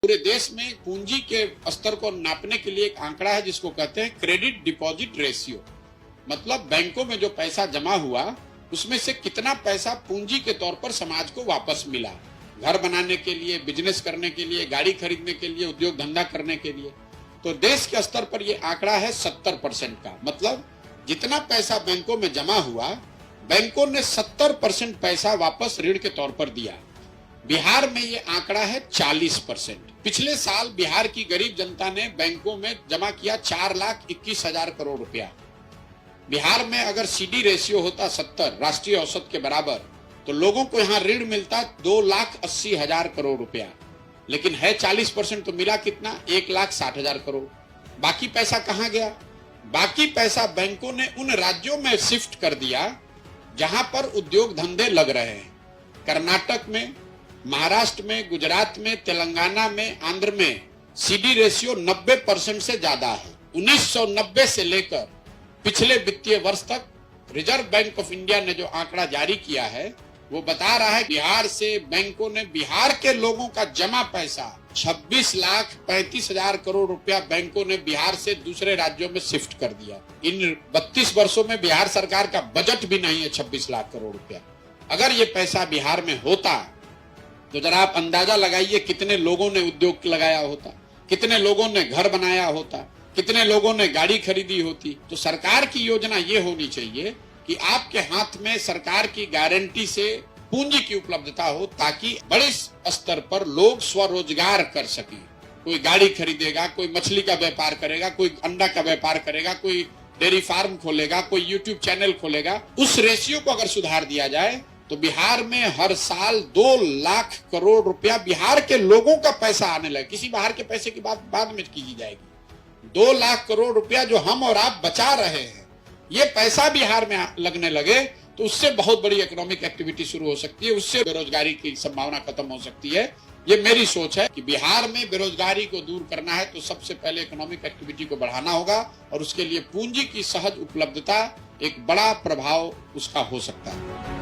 पूरे देश में पूंजी के स्तर को नापने के लिए एक आंकड़ा है जिसको कहते हैं क्रेडिट डिपॉजिट रेशियो। मतलब बैंकों में जो पैसा जमा हुआ उसमें से कितना पैसा पूंजी के तौर पर समाज को वापस मिला, घर बनाने के लिए, बिजनेस करने के लिए, गाड़ी खरीदने के लिए, उद्योग धंधा करने के लिए। तो देश के स्तर पर यह आंकड़ा है 70% का। मतलब जितना पैसा बैंकों में जमा हुआ, बैंकों ने 70% पैसा वापस ऋण के तौर पर दिया। बिहार में ये आंकड़ा है 40%। पिछले साल बिहार की गरीब जनता ने बैंकों में जमा किया 4,21,000 करोड़ रुपया। बिहार में अगर सीडी रेशियो होता 70 राष्ट्रीय औसत के बराबर, तो लोगों को यहाँ ऋण मिलता 2,80,000 करोड़ रुपया। लेकिन है 40%, तो मिला कितना? 1,60,000 करोड़। बाकी पैसा कहाँ गया? बाकी पैसा बैंकों ने उन राज्यों में शिफ्ट कर दिया जहां पर उद्योग धंधे लग रहे हैं। कर्नाटक में, महाराष्ट्र में, गुजरात में, तेलंगाना में, आंध्र में सीडी रेशियो 90% से ज्यादा है। 1990 से लेकर पिछले वित्तीय वर्ष तक रिजर्व बैंक ऑफ इंडिया ने जो आंकड़ा जारी किया है वो बता रहा है बिहार से बैंकों ने बिहार के लोगों का जमा पैसा 26,35,000 करोड़ रुपया बैंकों ने बिहार से दूसरे राज्यों में शिफ्ट कर दिया। इन 32 वर्षों में बिहार सरकार का बजट भी नहीं है 26 लाख करोड़ रुपया। अगर ये पैसा बिहार में होता तो जरा आप अंदाजा लगाइए कितने लोगों ने उद्योग लगाया होता, कितने लोगों ने घर बनाया होता, कितने लोगों ने गाड़ी खरीदी होती। तो सरकार की योजना ये होनी चाहिए कि आपके हाथ में सरकार की गारंटी से पूंजी की उपलब्धता हो, ताकि बड़े स्तर पर लोग स्वरोजगार कर सकें। कोई गाड़ी खरीदेगा, कोई मछली का व्यापार करेगा, कोई अंडा का व्यापार करेगा, कोई डेयरी फार्म खोलेगा, कोई यूट्यूब चैनल खोलेगा। उस रेशियो को अगर सुधार दिया जाए तो बिहार में हर साल 2 लाख करोड़ रुपया बिहार के लोगों का पैसा आने लगे। किसी बाहर के पैसे की बात बाद में की जाएगी। 2 लाख करोड़ रुपया जो हम और आप बचा रहे हैं, ये पैसा बिहार में लगने लगे तो उससे बहुत बड़ी इकोनॉमिक एक्टिविटी शुरू हो सकती है, उससे बेरोजगारी की संभावना खत्म हो सकती है। ये मेरी सोच है कि बिहार में बेरोजगारी को दूर करना है तो सबसे पहले इकोनॉमिक एक्टिविटी को बढ़ाना होगा, और उसके लिए पूंजी की सहज उपलब्धता एक बड़ा प्रभाव उसका हो सकता है।